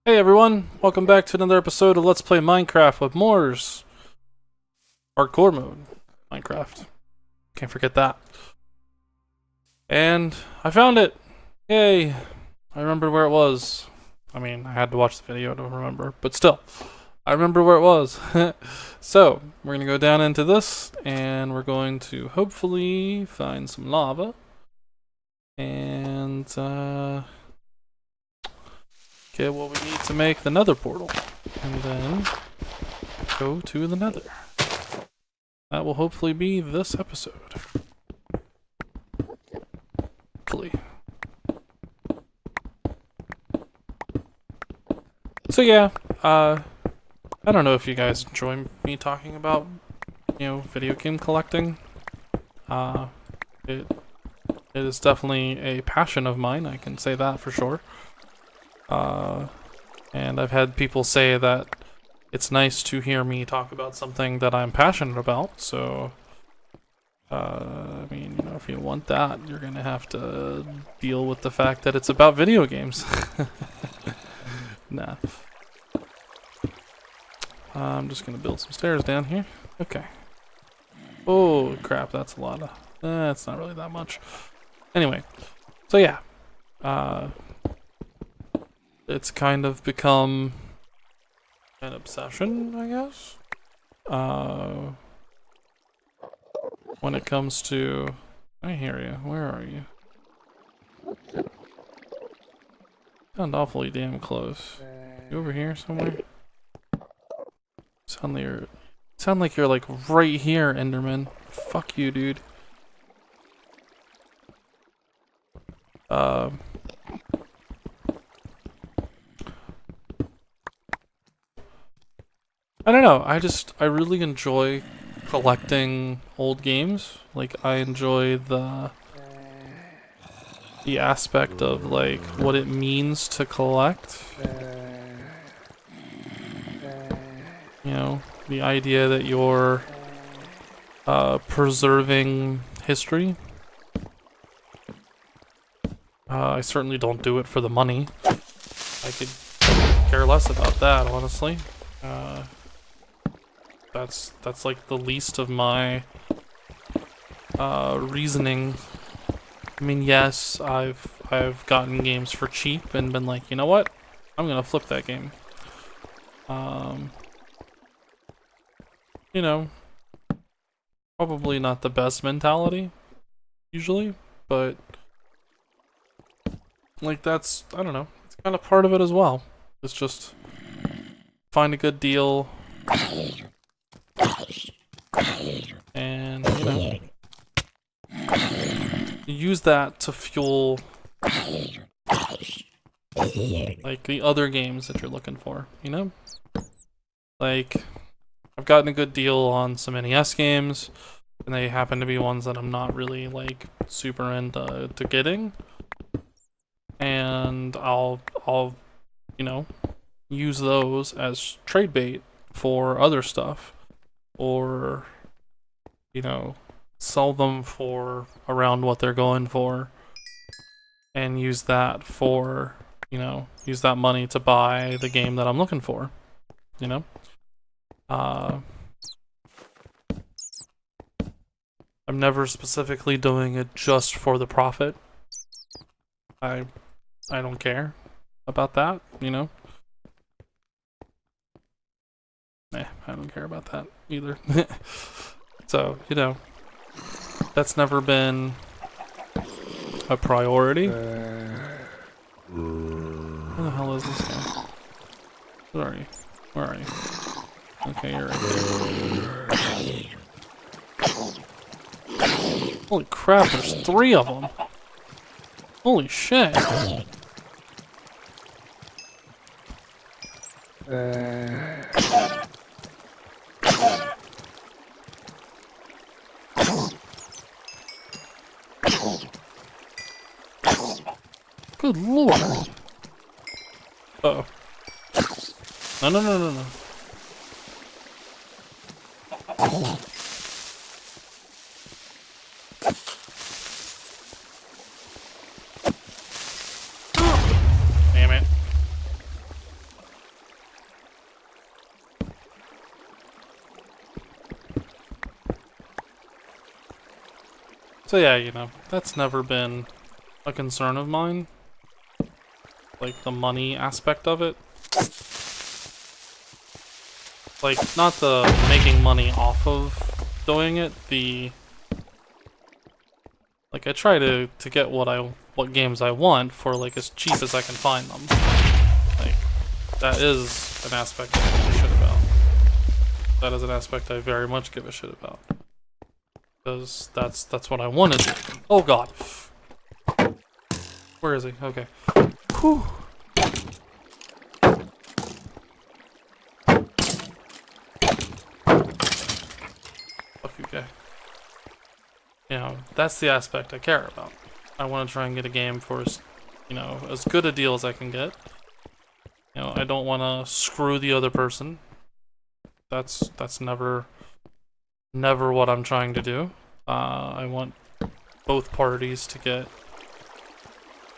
Hey everyone, welcome back to another episode of Let's Play Minecraft with Mors. Hardcore mode, Minecraft. Can't forget that. And I found it! Yay! I remembered where it was. I mean, I had to watch the video to remember, but still, I remember where it was. So, we're gonna go down into this, and we're going to hopefully find some lava. And, get what we need to make the Nether portal, and then go to the Nether. That will hopefully be this episode. Hopefully. So yeah, I don't know if you guys enjoy me talking about, video game collecting. It is definitely a passion of mine, I can say that for sure. And I've had people say that it's nice to hear me talk about something that I'm passionate about, so, I mean, if you want that, you're gonna have to deal with the fact that it's about video games. Nah. I'm just gonna build some stairs down here. Okay. Oh, crap, that's a lot of... it's not really that much. Anyway, so yeah. It's kind of become an obsession, I guess. When it comes to... I hear you. Where are you? Sound awfully damn close. You over here somewhere? Sound like you're like right here, Enderman. Fuck you, dude. I don't know, I really enjoy collecting old games. Like, I enjoy the aspect of, like, what it means to collect. The idea that you're preserving history. I certainly don't do it for the money. I could care less about that, honestly. That's like the least of my reasoning. I mean, yes, I've gotten games for cheap and been like, you know what? I'm gonna flip that game. Probably not the best mentality, usually, but like that's, I don't know, it's kind of part of it as well. It's just find a good deal. And, use that to fuel, like, the other games that you're looking for, Like, I've gotten a good deal on some NES games, and they happen to be ones that I'm not really, like, super into getting. And I'll, use those as trade bait for other stuff. Or, sell them for around what they're going for, and use that for, use that money to buy the game that I'm looking for, I'm never specifically doing it just for the profit. I don't care about that, I don't care about that either. So, that's never been a priority. Where the hell is this guy? Where are you? Where are you? Okay, you're right there. Holy crap, there's 3 of them. Holy shit. Good lord. Uh-oh. No. Damn it. So yeah, you know, that's never been a concern of mine. Like, the money aspect of it. Like, not the making money off of doing it, the... Like, I try to get what games I want for, like, as cheap as I can find them. Like, that is an aspect I give a shit about. That is an aspect I very much give a shit about. Because that's what I want to do. Oh god. Where is he? Okay. Whew. Fuck you, guy. You know, that's the aspect I care about. I want to try and get a game for as, you know, as good a deal as I can get. You know, I don't want to screw the other person. That's never what I'm trying to do. I want both parties to get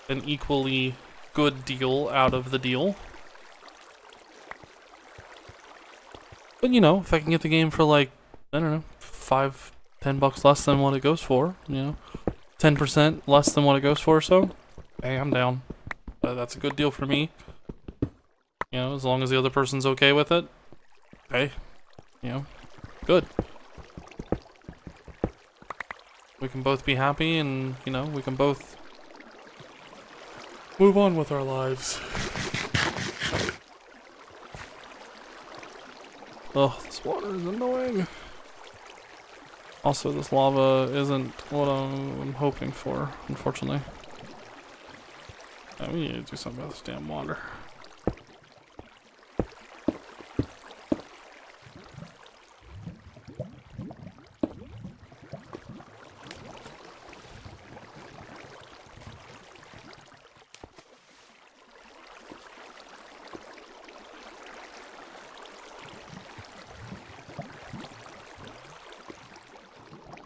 an equally good deal out of the deal. But you know, if I can get the game for like, I don't know, $5-10 less than what it goes for, you know, 10% less than what it goes for, so hey, I'm down. That's a good deal for me. You know, as long as the other person's okay with it, hey, you know, good. We can both be happy and, you know, we can both move on with our lives. Oh, this water is annoying. Also, this lava isn't what I'm hoping for, unfortunately. We need to do something about this damn water.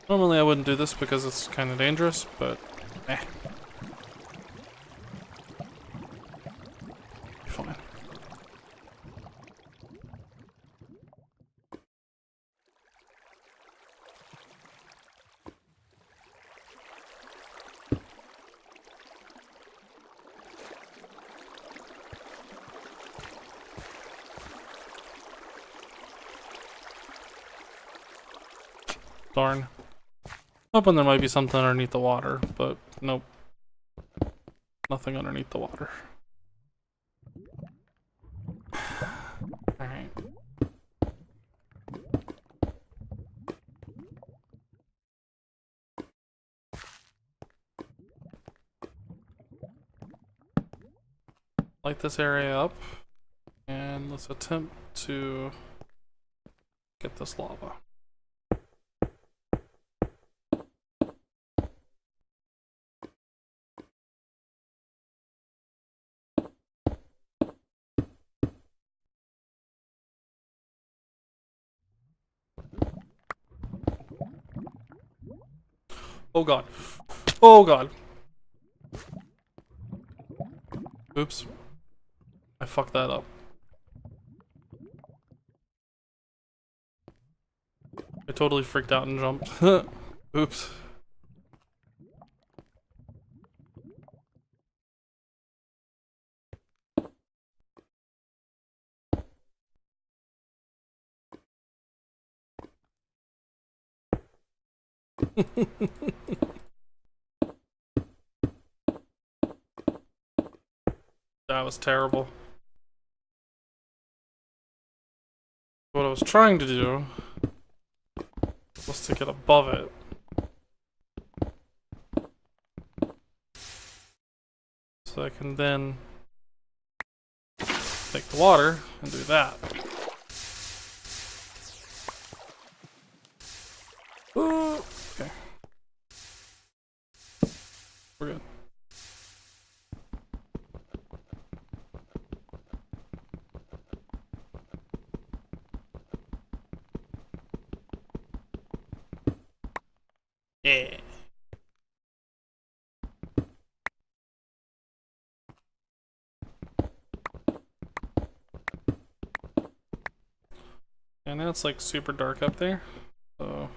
Normally I wouldn't do this because it's kind of dangerous, but eh. Fine. Darn. Hoping there might be something underneath the water, but nope. Nothing underneath the water. Alright. Light this area up, and let's attempt to get this lava. Oh god. Oh god. Oops. I fucked that up. I totally freaked out and jumped. Oops. That was terrible. What I was trying to do was to get above it. So I can then take the water and do that. Ooh, okay. We're good. Yeah. And now it's like super dark up there. So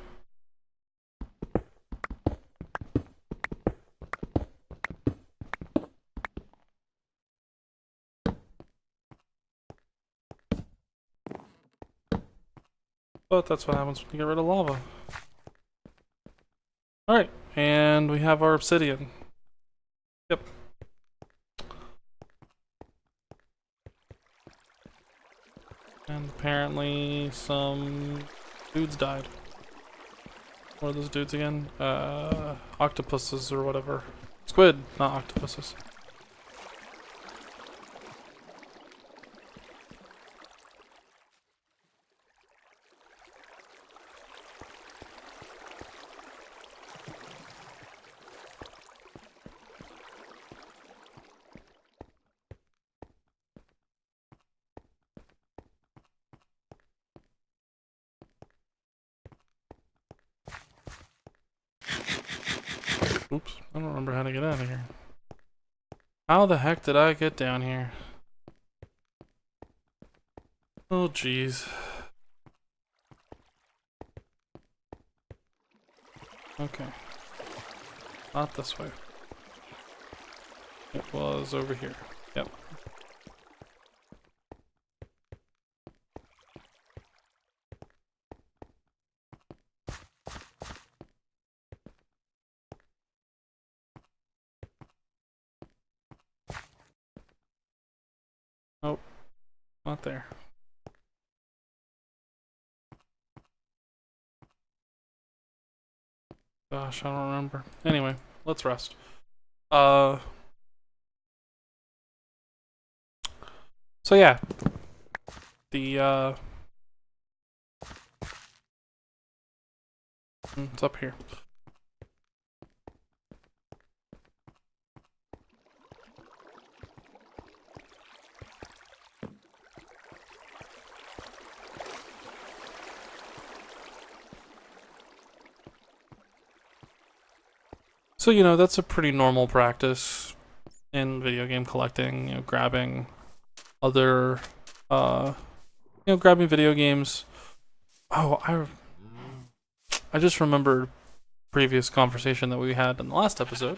But that's what happens when you get rid of lava. Alright, and we have our obsidian. Yep. And apparently some dudes died. What are those dudes again? Octopuses or whatever. Squid, not octopuses. Oops, I don't remember how to get out of here. How the heck did I get down here? Oh jeez. Okay. Not this way. It was over here. Yep. Nope. Not there. Gosh, I don't remember. Anyway, let's rest. So yeah. It's up here. So, you know, that's a pretty normal practice in video game collecting, you know, grabbing other, grabbing video games. Oh, I just remembered previous conversation that we had in the last episode,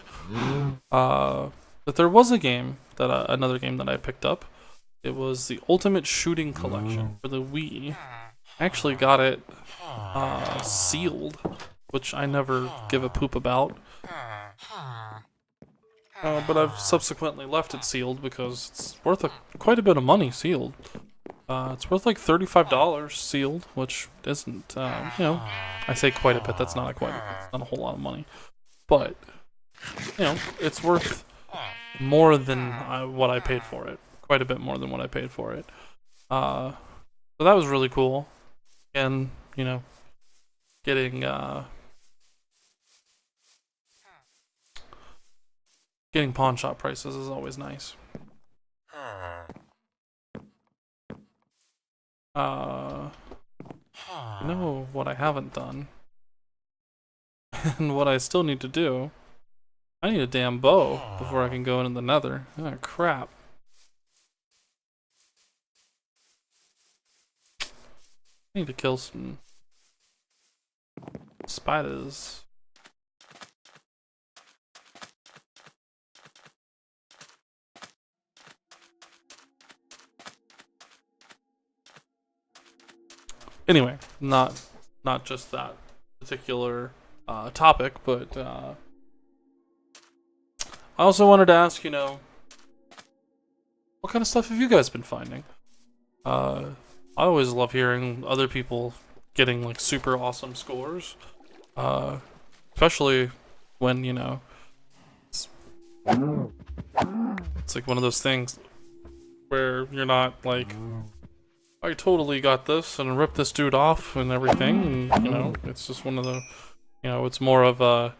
that there was a game, that another game that I picked up. It was the Ultimate Shooting Collection for the Wii. I actually got it sealed, which I never give a poop about. But I've subsequently left it sealed because it's worth quite a bit of money sealed. It's worth like $35 sealed, which isn't, I say quite a bit, that's not it's not a whole lot of money. But, it's worth more than what I paid for it. Quite a bit more than what I paid for it. So that was really cool. And, getting pawn shop prices is always nice. What I haven't done, and what I still need to do, I need a damn bow before I can go into the Nether. Oh crap. I need to kill some spiders. Anyway, not just that particular topic, but I also wanted to ask, what kind of stuff have you guys been finding? I always love hearing other people getting like super awesome scores, especially when it's like one of those things where you're not like, I totally got this and ripped this dude off and everything, and it's just one of the, it's more of a,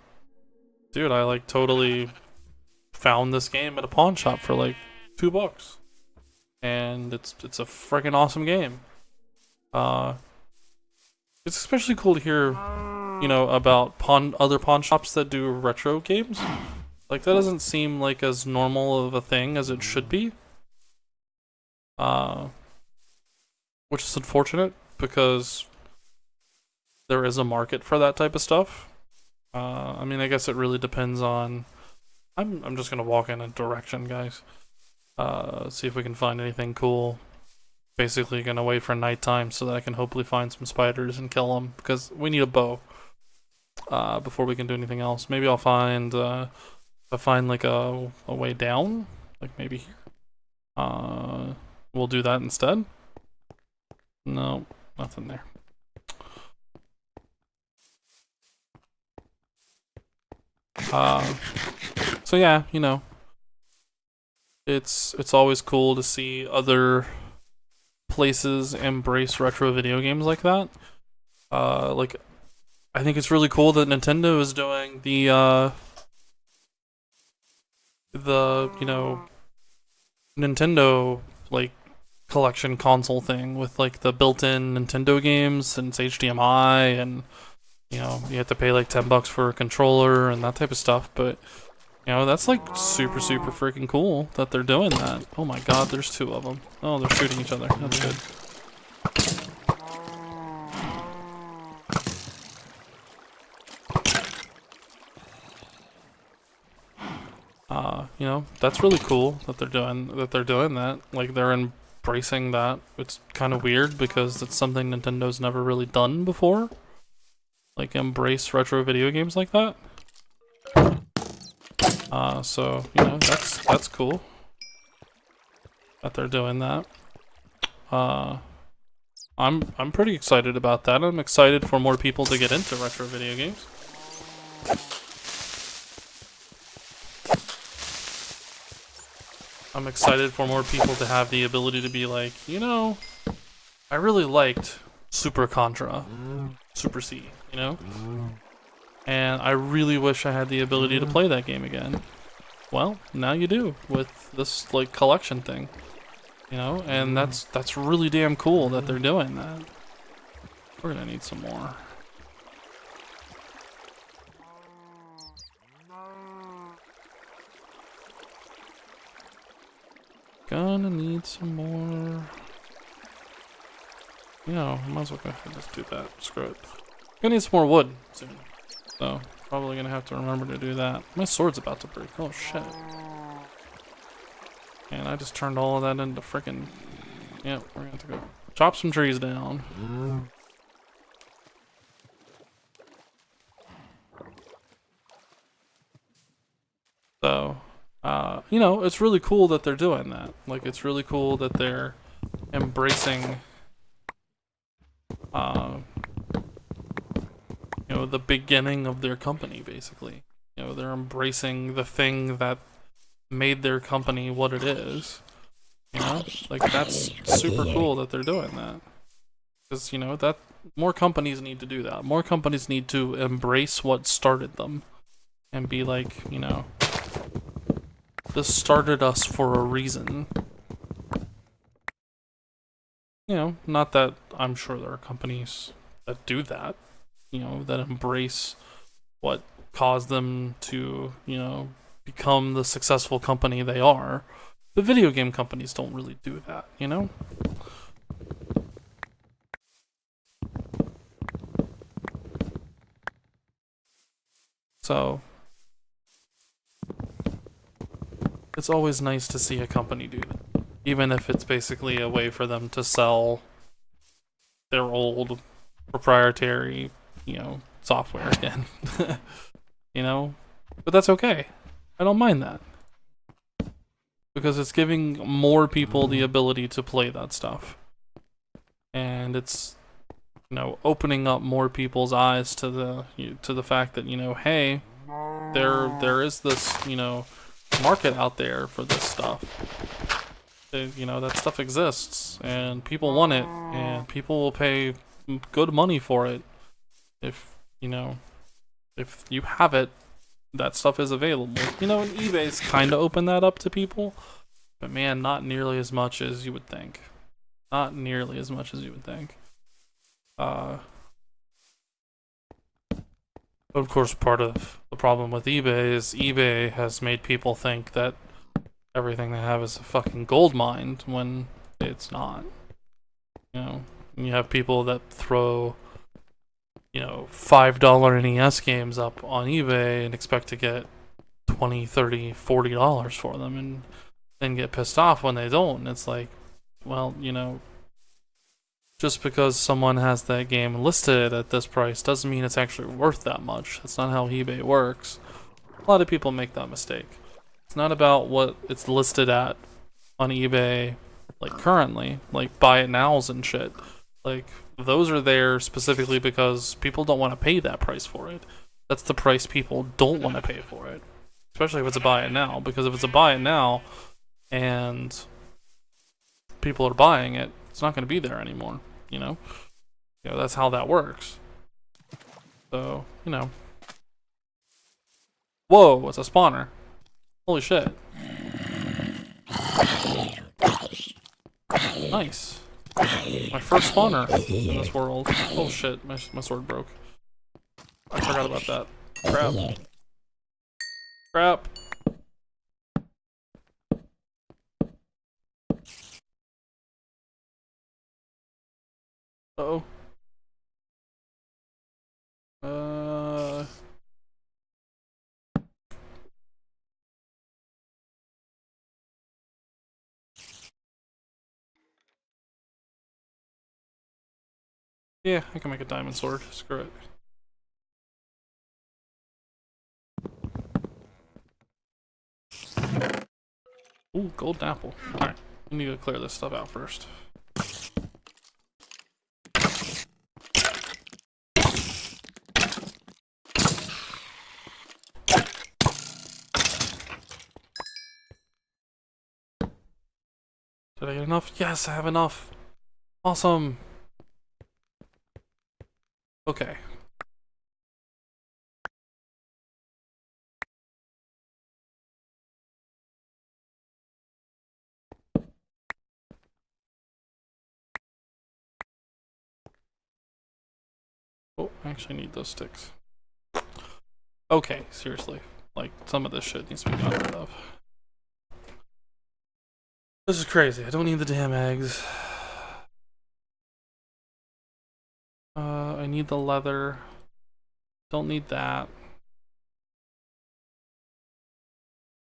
dude, I like totally found this game at a pawn shop for like $2, and it's a freaking awesome game. It's especially cool to hear, about other pawn shops that do retro games. Like, that doesn't seem like as normal of a thing as it should be. Which is unfortunate, because there is a market for that type of stuff. I mean, I guess it really depends on... I'm just gonna walk in a direction, guys. See if we can find anything cool basically gonna wait for nighttime so that I can hopefully find some spiders and kill them, because we need a bow before we can do anything else. Maybe I'll find like a way down, like maybe here. We'll do that instead. No, nothing there. So yeah, you know, it's always cool to see other places embrace retro video games like that. Like, I think it's really cool that Nintendo is doing the you know, Nintendo like collection console thing with like the built-in Nintendo games and it's HDMI, and you know, you have to pay like $10 for a controller and that type of stuff, but you know, that's like super freaking cool that they're doing that. Oh my god, there's two of them. Oh, they're shooting each other. That's good. You know, that's really cool that they're doing that. Like, they're embracing that. It's kind of weird because it's something Nintendo's never really done before. Like, embrace retro video games like that. So, you know, that's cool that they're doing that. I'm pretty excited about that. I'm excited for more people to get into retro video games. I'm excited for more people to have the ability to be like, you know, I really liked Super Contra, Super C, you know? And I really wish I had the ability to play that game again. Well, now you do with this like collection thing, you know, and that's really damn cool that they're doing that. We're gonna need some more. Gonna need some more. You know, might as well go ahead and just do that. Screw it. Gonna need some more wood soon. So, probably gonna have to remember to do that. My sword's about to break. Oh shit. And I just turned all of that into frickin'. Yep, we're gonna have to go chop some trees down. So, you know, it's really cool that they're doing that. Like, it's really cool that they're embracing, you know, the beginning of their company, basically. You know, they're embracing the thing that made their company what it is. You know, like, that's super cool that they're doing that. Because, you know, that more companies need to do that. More companies need to embrace what started them and be like, you know, this started us for a reason. You know, not that I'm sure there are companies that do that, you know, that embrace what caused them to, you know, become the successful company they are. But video game companies don't really do that, you know? So, it's always nice to see a company do that, even if it's basically a way for them to sell their old proprietary, you know, software again. You know? But that's okay. I don't mind that. Because it's giving more people the ability to play that stuff. And it's, you know, opening up more people's eyes to the fact that, you know, hey, there is this, you know, market out there for this stuff. You know, that stuff exists and people want it and people will pay good money for it if, you know, if you have it. That stuff is available. You know, and eBay's kind of opened that up to people, but man, not nearly as much as you would think. Not nearly as much as you would think. But of course, part of the problem with eBay is eBay has made people think that everything they have is a fucking gold mine when it's not. You know, and you have people that throw, you know, $5 NES games up on eBay and expect to get $20, $30, $40 for them and then get pissed off when they don't. And it's like, well, you know, just because someone has that game listed at this price doesn't mean it's actually worth that much. That's not how eBay works. A lot of people make that mistake. It's not about what it's listed at on eBay, like currently, like buy it nows and shit. Like, those are there specifically because people don't want to pay that price for it. That's the price people don't want to pay for it. Especially if it's a buy it now, because if it's a buy it now and people are buying it, it's not going to be there anymore, you know? You know, that's how that works. So, you know. Whoa, it's a spawner. Holy shit. Nice. My first spawner in this world. Oh shit, my sword broke. I forgot about that. Crap. Crap. Uh-oh. Yeah, I can make a diamond sword. Screw it. Ooh, golden apple. Alright, we need to clear this stuff out first. Did I get enough? Yes, I have enough. Awesome. Okay. Oh, I actually need those sticks. Okay, seriously. Like, some of this shit needs to be gotten rid of. This is crazy. I don't need the damn eggs. I need the leather. Don't need that.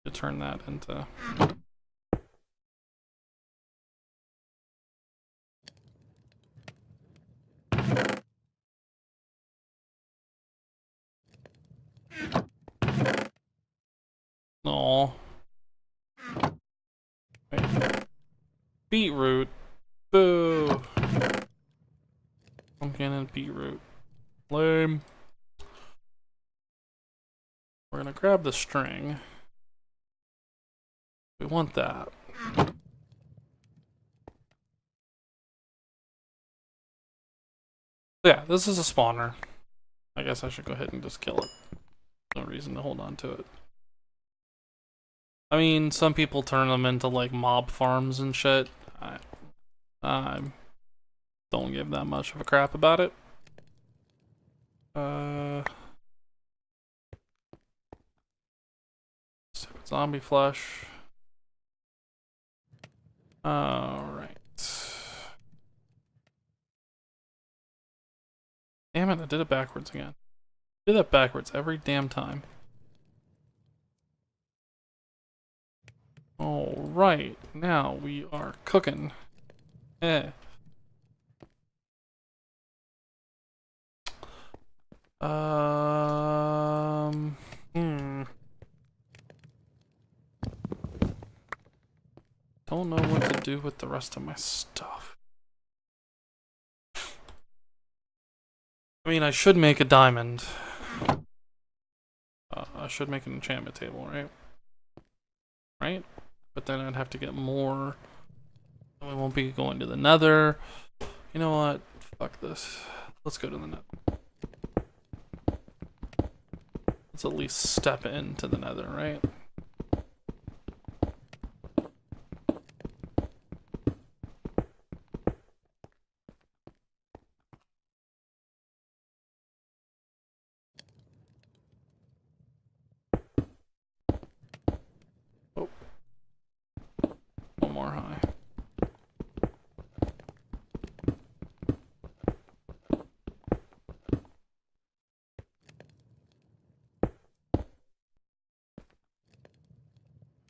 To turn that into... Aww. Wait. Beetroot. Boo. Pumpkin and beetroot. Lame. We're gonna grab the string. We want that. Yeah, this is a spawner. I guess I should go ahead and just kill it. No reason to hold on to it. I mean, some people turn them into like mob farms and shit. I don't give that much of a crap about it. Zombie flesh. Alright. Damn it, I did it backwards again. I do that backwards every damn time. Alright, now we are cooking. Eh. Don't know what to do with the rest of my stuff. I mean, I should make a diamond. I should make an enchantment table, right? Right? But then I'd have to get more. And we won't be going to the Nether. You know what? Fuck this. Let's go to the Nether. Let's at least step into the Nether, right? Oh. One more high.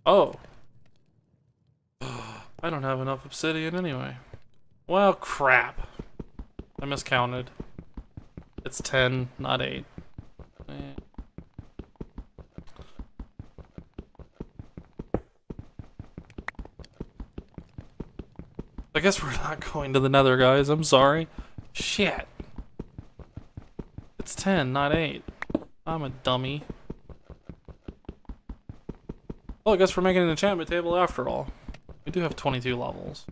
Oh. I don't have enough obsidian anyway. Well, crap. I miscounted. It's 10, not 8. I guess we're not going to the Nether, guys. I'm sorry. Shit. It's 10, not 8. I'm a dummy. Well, I guess we're making an enchantment table after all. We do have 22 levels.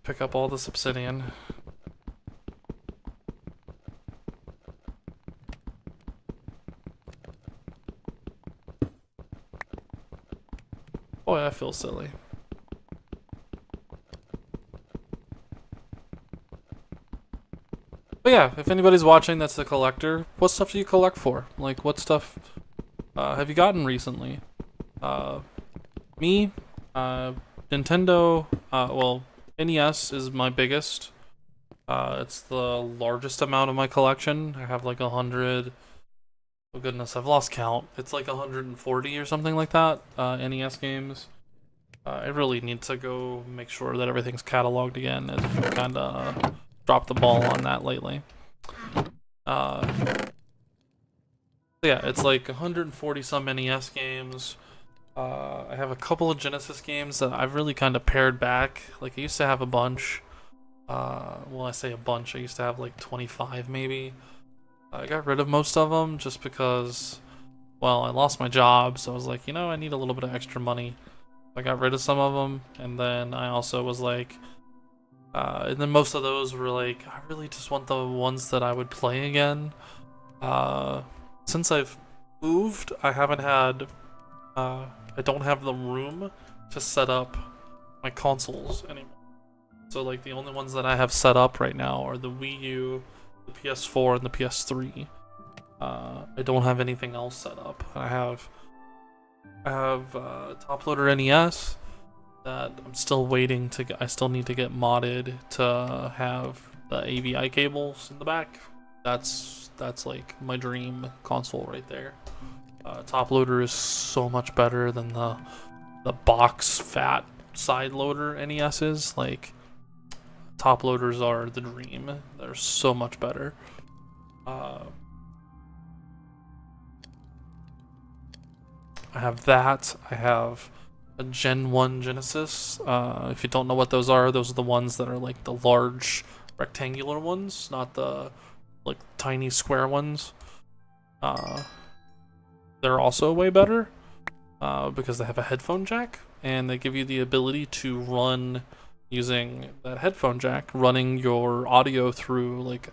Pick up all this obsidian. Boy, I feel silly. But yeah, if anybody's watching that's a collector, what stuff do you collect for? Like, what stuff have you gotten recently? Me, Nintendo, well, NES is my biggest. It's the largest amount of my collection. I have like 100. Oh goodness, I've lost count. It's like 140 or something like that. NES games. I really need to go make sure that everything's cataloged again. I've kind of dropped the ball on that lately. Yeah, it's like 140 some NES games. I have a couple of Genesis games that I've really kind of pared back. Like I used to have a bunch. Well, I say a bunch. I used to have like 25 maybe. I got rid of most of them just because, well, I lost my job, so I was like, you know, I need a little bit of extra money. I got rid of some of them, and then I also was like, and then most of those were like, I really just want the ones that I would play again. Since I've moved, I haven't had, I don't have the room to set up my consoles anymore. So like the only ones that I have set up right now are the Wii U, the PS4, and the PS3. I don't have anything else set up. I have top loader NES that I'm still waiting to get. I still need to get modded to have the AVI cables in the back. That's like my dream console right there. Top loader is so much better than the box fat side loader NESs. Like top loaders are the dream. They're so much better. I have that. I have a Gen 1 Genesis. If you don't know what those are the ones that are like the large rectangular ones, not the like tiny square ones. They're also way better because they have a headphone jack and they give you the ability to run using that headphone jack, running your audio through like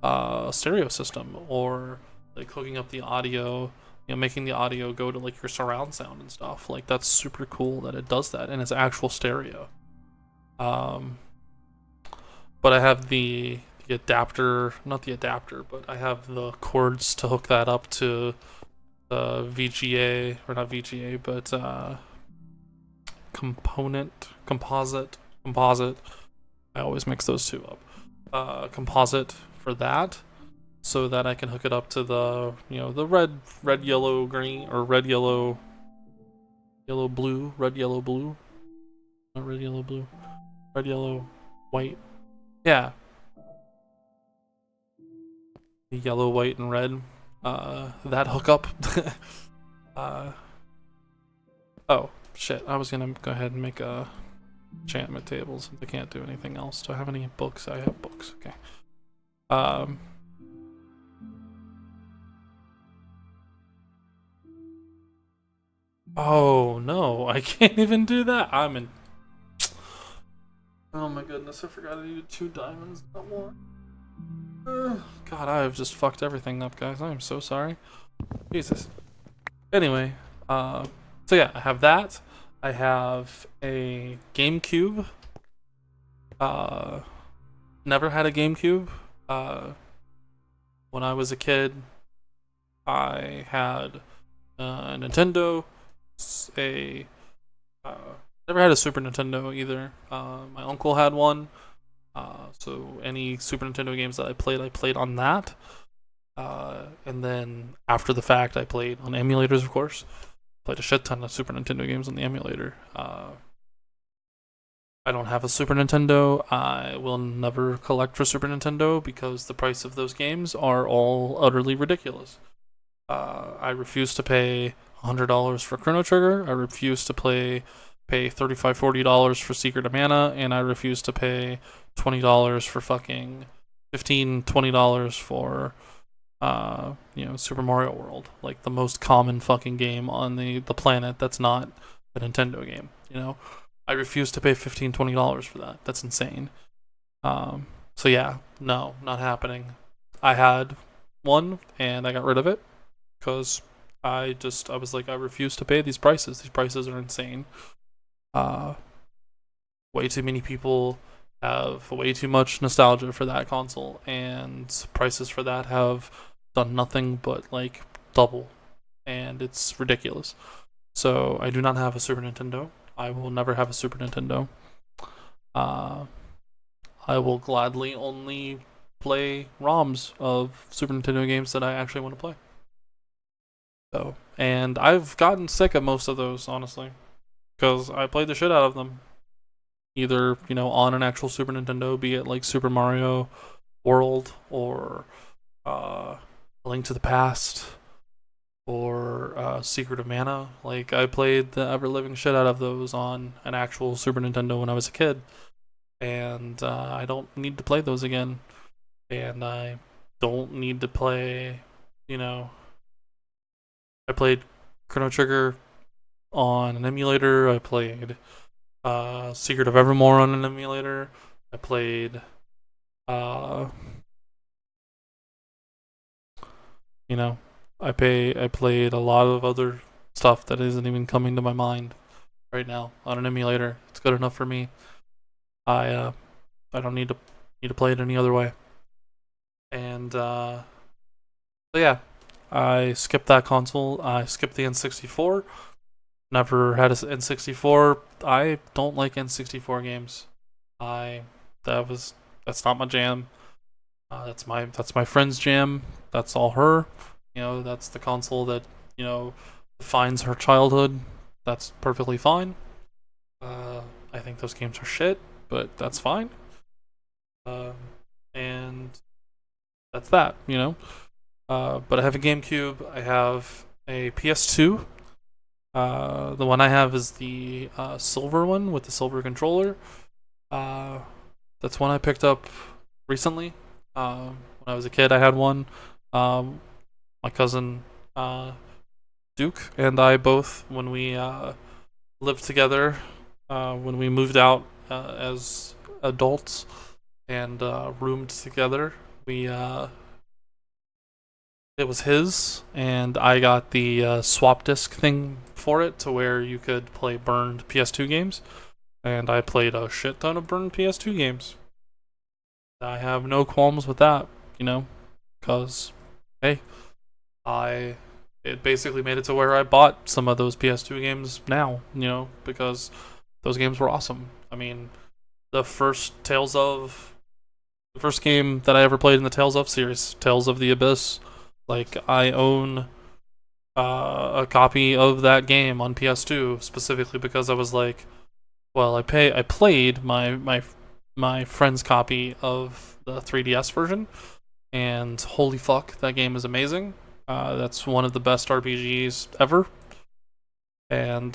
a stereo system or like hooking up the audio, you know, making the audio go to like your surround sound and stuff. Like that's super cool that it does that and it's actual stereo. But I have the adapter, not the adapter, but I have the cords to hook that up to the VGA, or not VGA, but composite. I always mix those two up. Composite for that, so that I can hook it up to the, you know, the red, yellow, green, or red, yellow, blue, red, yellow, blue, not red, yellow, blue, red, yellow, white. Yeah. Yellow, white, and red. That hookup. Oh shit! I was gonna go ahead and make a enchantment table since I can't do anything else. Do I have any books? I have books. Okay. Oh no! I can't even do that. I'm in. Oh my goodness! I forgot I needed 2 diamonds, not 1. God, I have just fucked everything up, guys. I am so sorry. Jesus. Anyway, so yeah, I have that. I have a GameCube. Never had a GameCube. When I was a kid, I had a Nintendo. Never had a Super Nintendo either. My uncle had one. So any Super Nintendo games that I played on that. And then after the fact, I played on emulators, of course. Played a shit ton of Super Nintendo games on the emulator. I don't have a Super Nintendo. I will never collect for Super Nintendo because the price of those games are all utterly ridiculous. I refuse to pay $100 for Chrono Trigger. I refuse to pay $35, $40 for Secret of Mana, and I refuse to pay $20 for fucking $15, $20 for Super Mario World, like the most common fucking game on the planet that's not a Nintendo game, I refuse to pay $15, $20 for that. That's insane. So yeah, no, not happening. I had one and I got rid of it because I was like, I refuse to pay these prices. These prices are insane. Way too many people have way too much nostalgia for that console, and prices for that have done nothing but like double, and it's ridiculous. So I do not have a Super Nintendo. I will never have a Super Nintendo. I will gladly only play ROMs of Super Nintendo games that I actually want to play. So, and I've gotten sick of most of those, honestly, because I played the shit out of them. Either, on an actual Super Nintendo, be it like Super Mario World or A Link to the Past or Secret of Mana. Like, I played the ever-living shit out of those on an actual Super Nintendo when I was a kid. And I don't need to play those again. And I don't need to play, I played Chrono Trigger on an emulator. I played Secret of Evermore on an emulator. I played I played a lot of other stuff that isn't even coming to my mind right now on an emulator. It's good enough for me. I don't need to play it any other way. And so yeah, I skipped that console. I skipped the N64. Never had an N64. I don't like N64 games. That's not my jam. That's my friend's jam. That's all her. That's the console that defines her childhood. That's perfectly fine. I think those games are shit, but that's fine. And that's that. But I have a GameCube. I have a PS2. The one I have is the silver one with the silver controller. That's one I picked up recently. When I was a kid, I had one. My cousin Duke and I both, when we lived together, when we moved out as adults and roomed together, it was his, and I got the swap disc thing for it to where you could play burned PS2 games, and I played a shit ton of burned PS2 games. I have no qualms with that, because, hey, it basically made it to where I bought some of those PS2 games now, because those games were awesome. I mean, the first game that I ever played in the Tales of series, Tales of the Abyss, like, I own a copy of that game on PS2 specifically because I was like, well, I played my friend's copy of the 3DS version, and holy fuck, that game is amazing. That's one of the best RPGs ever, and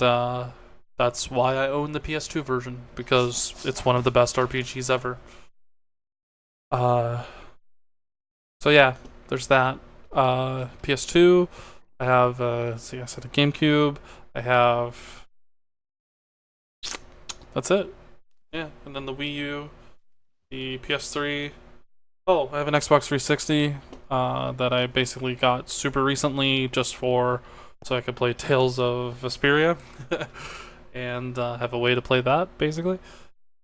that's why I own the PS2 version, because it's one of the best RPGs ever. So yeah, there's that. PS2. I have I said a GameCube. I have. That's it. Yeah, and then the Wii U, the PS3. Oh, I have an Xbox 360 that I basically got super recently just so I could play Tales of Vesperia and have a way to play that basically.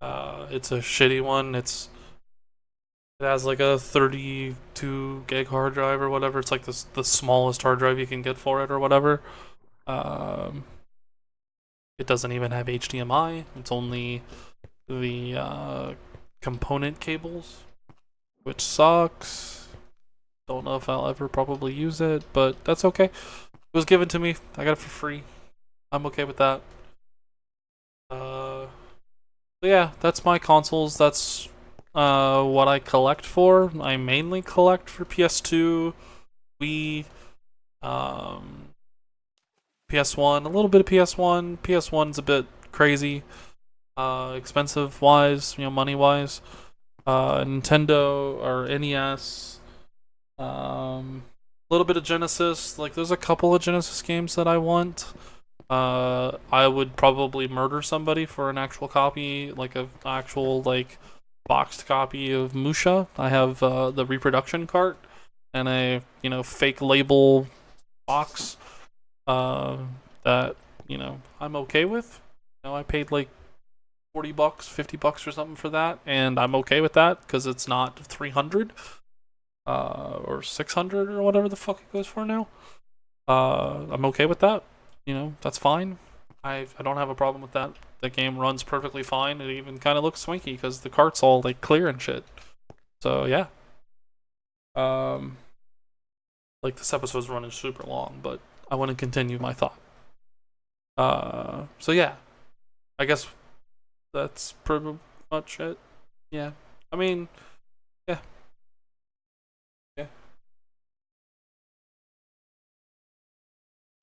It's a shitty one. It has like a 32 gig hard drive or whatever. It's like the smallest hard drive you can get for it or whatever. It doesn't even have HDMI. It's only the component cables, which sucks. Don't know if I'll ever probably use it, but that's okay. It was given to me. I got it for free. I'm okay with that. But yeah, that's my consoles. That's what I collect for. I mainly collect for PS2, Wii, PS1, a little bit of PS1. PS1's a bit crazy, expensive wise, money wise. Nintendo or NES, a little bit of Genesis. Like, there's a couple of Genesis games that I want. I would probably murder somebody for an actual copy, like an actual like boxed copy of Musha. I have the reproduction cart and a fake label box that I'm okay with. I paid like $40, $50 or something for that, and I'm okay with that because it's not 300 or 600 or whatever the fuck it goes for now. I'm okay with that. That's fine. I don't have a problem with that. The game runs perfectly fine. It even kind of looks swanky because the cart's all like clear and shit. So yeah. Like, this episode's running super long, but I want to continue my thought. So yeah, I guess that's pretty much it. Yeah, I mean, yeah.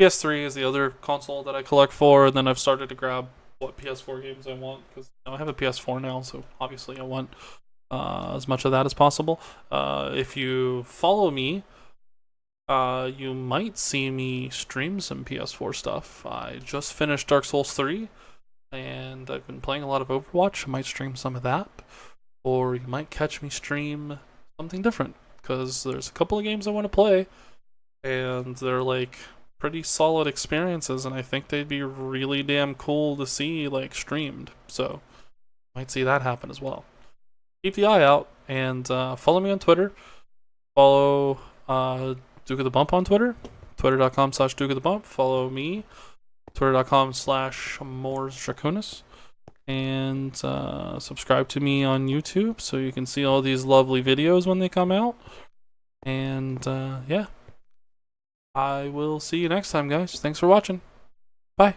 PS3 is the other console that I collect for, and then I've started to grab what PS4 games I want because I have a PS4 now, so obviously I want as much of that as possible. If you follow me, you might see me stream some PS4 stuff. I just finished Dark Souls 3, and I've been playing a lot of Overwatch. I might stream some of that, or you might catch me stream something different, because there's a couple of games I want to play, and they're like pretty solid experiences, and I think they'd be really damn cool to see like streamed. So might see that happen as well. Keep the eye out, and follow me on Twitter. Follow Duke of the Bump on Twitter, twitter.com/Duke of the Bump. Follow me, twitter.com/Morsdraconis. And subscribe to me on YouTube so you can see all these lovely videos when they come out. And yeah, I will see you next time, guys. Thanks for watching. Bye.